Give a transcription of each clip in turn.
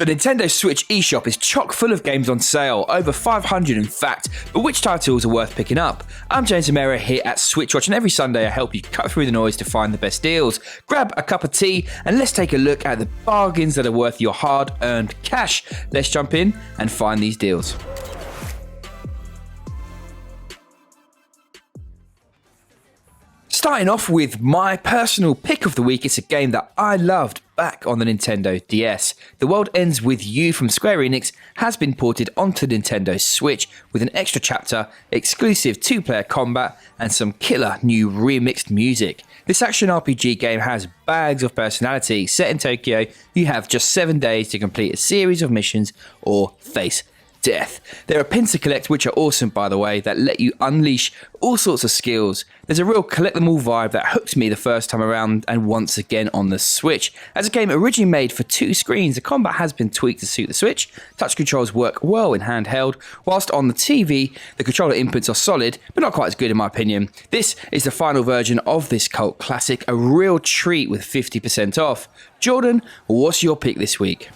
The Nintendo Switch Eshop is chock full of games on sale, over 500 in fact, but which titles are worth picking up? I'm James Amera here at SwitchWatch, and every Sunday I help you cut through the noise to find the best deals. Grab a cup of tea and let's take a look at the bargains that are worth your hard-earned cash. Let's jump in and find these deals. Starting off with my personal pick of the week, it's a game that I loved back on the Nintendo DS. The World Ends With You from Square Enix has been ported onto the Nintendo Switch with an extra chapter, exclusive 2-player combat, and some killer new remixed music. This action RPG game has bags of personality. Set in Tokyo, you have just 7 days to complete a series of missions or face death. There are pins to collect, which are awesome by the way, that let you unleash all sorts of skills. There's a real collect them all vibe that hooked me the first time around and once again on the Switch. As a game originally made for 2 screens, the combat has been tweaked to suit the Switch. Touch controls work well in handheld, whilst on the TV, the controller inputs are solid, but not quite as good in my opinion. This is the final version of this cult classic, a real treat with 50% off. Jordan, what's your pick this week?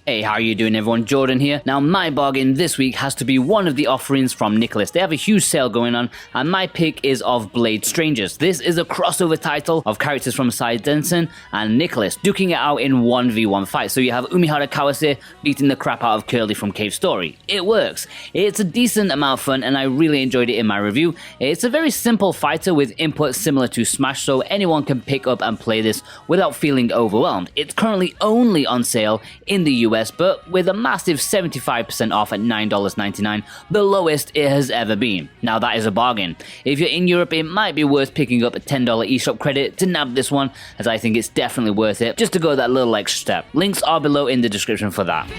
Hey, how are you doing everyone? Jordan here. Now my bargain this week has to be one of the offerings from Nicholas. They have a huge sale going on and my pick is of Blade Strangers. This is a crossover title of characters from Sai Denson and Nicholas duking it out in 1v1 fight. So you have Umihara Kawase beating the crap out of Curly from Cave Story. It works. It's a decent amount of fun and I really enjoyed it in my review. It's a very simple fighter with inputs similar to Smash, so anyone can pick up and play this without feeling overwhelmed. It's currently only on sale in the US, but with a massive 75% off at $9.99, the lowest it has ever been. Now that is a bargain. If you're in Europe, it might be worth picking up a $10 eShop credit to nab this one, as I think it's definitely worth it, just to go that little extra step. Links are below in the description for that.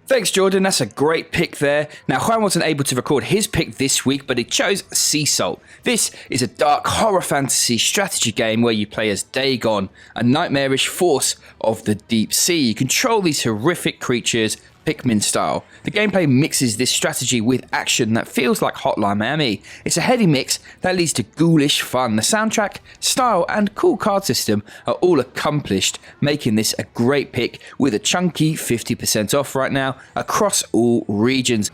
Thanks Jordan, that's a great pick there. Now Juan wasn't able to record his pick this week, but he chose Sea Salt. This is a dark horror fantasy strategy game where you play as Dagon, a nightmarish force of the deep sea. You control these horrific creatures Pikmin style. The gameplay mixes this strategy with action that feels like Hotline Miami. It's a heady mix that leads to ghoulish fun. The soundtrack, style and cool card system are all accomplished, making this a great pick with a chunky 50% off right now across all regions.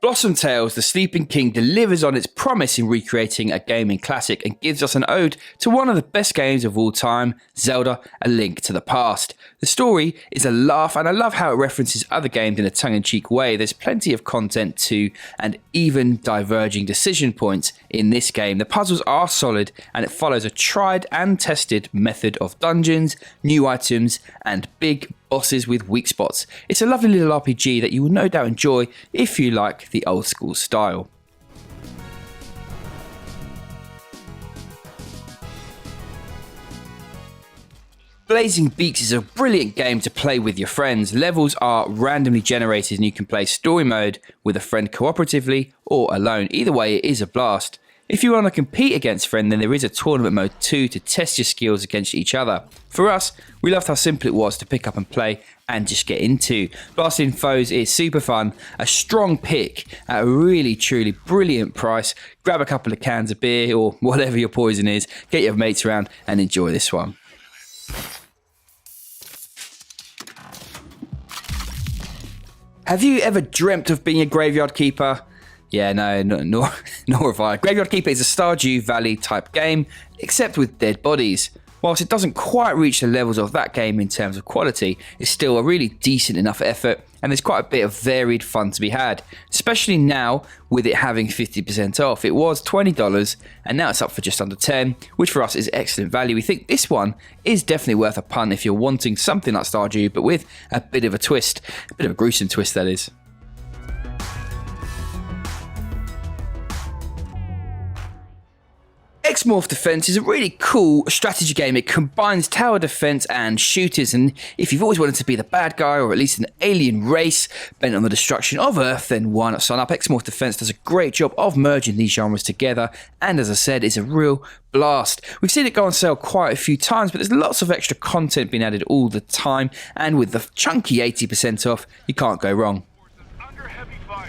Blossom Tales, The Sleeping King delivers on its promise in recreating a gaming classic and gives us an ode to one of the best games of all time, Zelda: A Link to the Past. The story is a laugh and I love how it references other games in a tongue-in-cheek way. There's plenty of content too and even diverging decision points in this game. The puzzles are solid and it follows a tried and tested method of dungeons, new items and big bosses with weak spots. It's a lovely little RPG that you will no doubt enjoy if you like the old school style. Blazing Beaks is a brilliant game to play with your friends. Levels are randomly generated and you can play story mode with a friend cooperatively or alone. Either way, it is a blast. If you want to compete against friends, then there is a tournament mode too to test your skills against each other. For us, we loved how simple it was to pick up and play and just get into. Blasting Foes is super fun, a strong pick at a really truly brilliant price. Grab a couple of cans of beer or whatever your poison is, get your mates around and enjoy this one. Have you ever dreamt of being a graveyard keeper? Yeah, nor have I. Graveyard Keeper is a Stardew Valley type game, except with dead bodies. Whilst it doesn't quite reach the levels of that game in terms of quality, it's still a really decent enough effort, and there's quite a bit of varied fun to be had, especially now with it having 50% off. It was $20 and now it's up for just under 10, which for us is excellent value. We think this one is definitely worth a punt if you're wanting something like Stardew, but with a bit of a twist, a bit of a gruesome twist that is. X-Morph Defense is a really cool strategy game. It combines tower defense and shooters, and if you've always wanted to be the bad guy or at least an alien race bent on the destruction of Earth, then why not sign up? X-Morph Defense does a great job of merging these genres together, and as I said, it's a real blast. We've seen it go on sale quite a few times, but there's lots of extra content being added all the time, and with the chunky 80% off, you can't go wrong. Under heavy fire.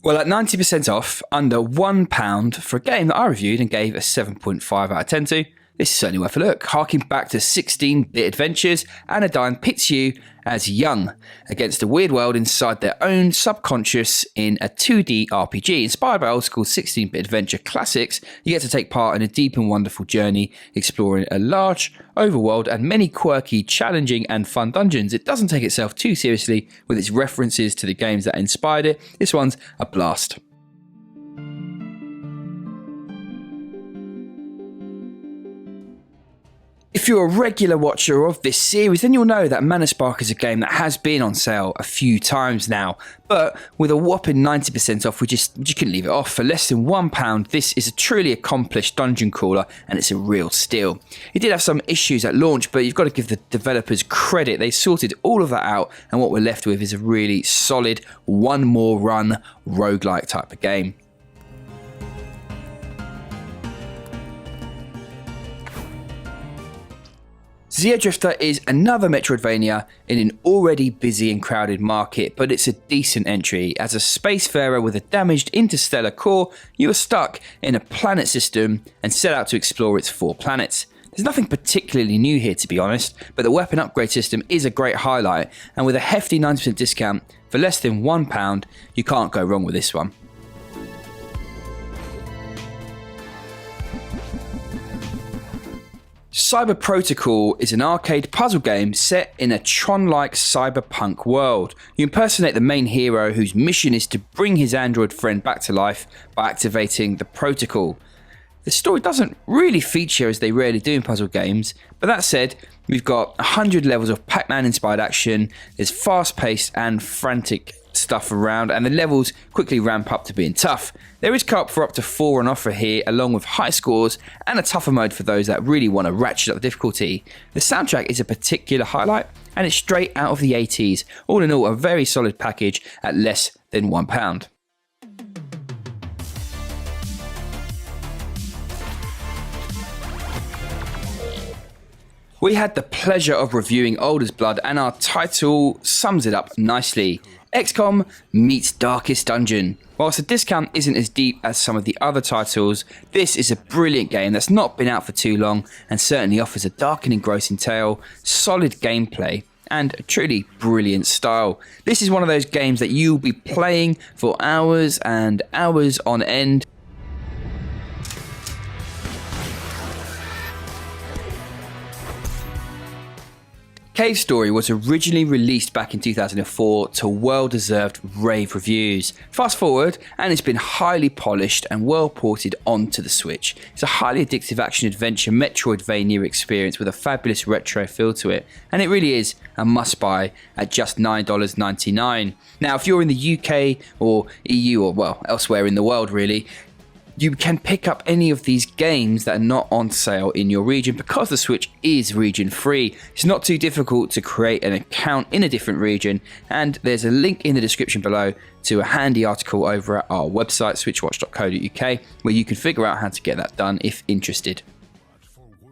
Well, at 90% off, under £1 for a game that I reviewed and gave a 7.5 out of 10 to, this is certainly worth a look. Harking back to 16-bit adventures, Anodyne pits you as young against a weird world inside their own subconscious in a 2D RPG. Inspired by old-school 16-bit adventure classics, you get to take part in a deep and wonderful journey exploring a large overworld and many quirky, challenging and fun dungeons. It doesn't take itself too seriously with its references to the games that inspired it. This one's a blast. If you're a regular watcher of this series, then you'll know that Manaspark is a game that has been on sale a few times now. But with a whopping 90% off, we just couldn't leave it off. For less than £1, this is a truly accomplished dungeon crawler, and it's a real steal. It did have some issues at launch, but you've got to give the developers credit. They sorted all of that out, and what we're left with is a really solid, one more run, roguelike type of game. Xeodrifter is another Metroidvania in an already busy and crowded market, but it's a decent entry. As a spacefarer with a damaged interstellar core, you are stuck in a planet system and set out to explore its 4 planets. There's nothing particularly new here, to be honest, but the weapon upgrade system is a great highlight, and with a hefty 90% discount for less than £1, you can't go wrong with this one. Cyber Protocol is an arcade puzzle game set in a Tron-like cyberpunk world. You impersonate the main hero whose mission is to bring his android friend back to life by activating the protocol. The story doesn't really feature as they rarely do in puzzle games, but that said, we've got 100 levels of Pac-Man inspired action, there's fast-paced and frantic stuff around, and the levels quickly ramp up to being tough. There is co-op for up to 4 on offer here, along with high scores and a tougher mode for those that really want to ratchet up the difficulty. The soundtrack is a particular highlight, and it's straight out of the 80s. All in all, a very solid package at less than £1. We had the pleasure of reviewing Alder's Blood, and our title sums it up nicely. XCOM meets Darkest Dungeon. Whilst the discount isn't as deep as some of the other titles, this is a brilliant game that's not been out for too long and certainly offers a dark and engrossing tale, solid gameplay, and a truly brilliant style. This is one of those games that you'll be playing for hours and hours on end. Cave Story was originally released back in 2004 to well-deserved rave reviews. Fast forward, and it's been highly polished and well ported onto the Switch. It's a highly addictive action-adventure Metroidvania experience with a fabulous retro feel to it, and it really is a must-buy at just $9.99. Now, if you're in the UK or EU or, well, elsewhere in the world really, you can pick up any of these games that are not on sale in your region because the Switch is region free. It's not too difficult to create an account in a different region, and there's a link in the description below to a handy article over at our website switchwatch.co.uk where you can figure out how to get that done if interested.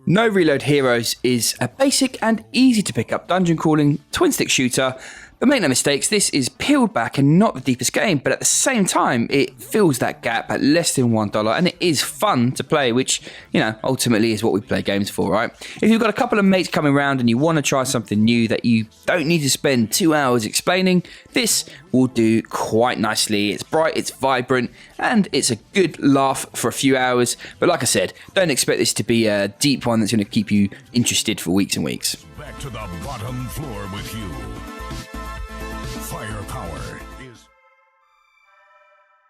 NoReload Heroes is a basic and easy to pick up dungeon crawling twin stick shooter. But make no mistakes, this is peeled back and not the deepest game, but at the same time, it fills that gap at less than $1, and it is fun to play, which, you know, ultimately is what we play games for, right? If you've got a couple of mates coming around and you want to try something new that you don't need to spend 2 hours explaining, this will do quite nicely. It's bright, it's vibrant, and it's a good laugh for a few hours. But like I said, don't expect this to be a deep one that's going to keep you interested for weeks and weeks. Back to the bottom floor with you. Firepower is...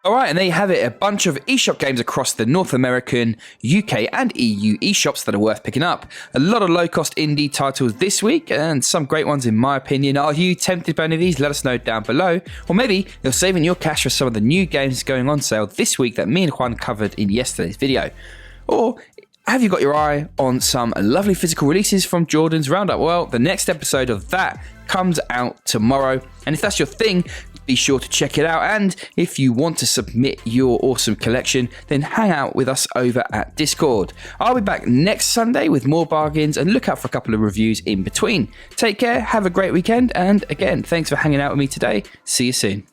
Alright, and there you have it, a bunch of eShop games across the North American, UK and EU eShops that are worth picking up. A lot of low-cost indie titles this week, and some great ones in my opinion. Are you tempted by any of these? Let us know down below. Or maybe you're saving your cash for some of the new games going on sale this week that me and Juan covered in yesterday's video. Or have you got your eye on some lovely physical releases from Jordan's Roundup? Well, the next episode of that comes out tomorrow, and if that's your thing, be sure to check it out. And if you want to submit your awesome collection, then hang out with us over at Discord. I'll be back next Sunday with more bargains, and look out for a couple of reviews in between. Take care, have a great weekend, and again, thanks for hanging out with me today. See you soon.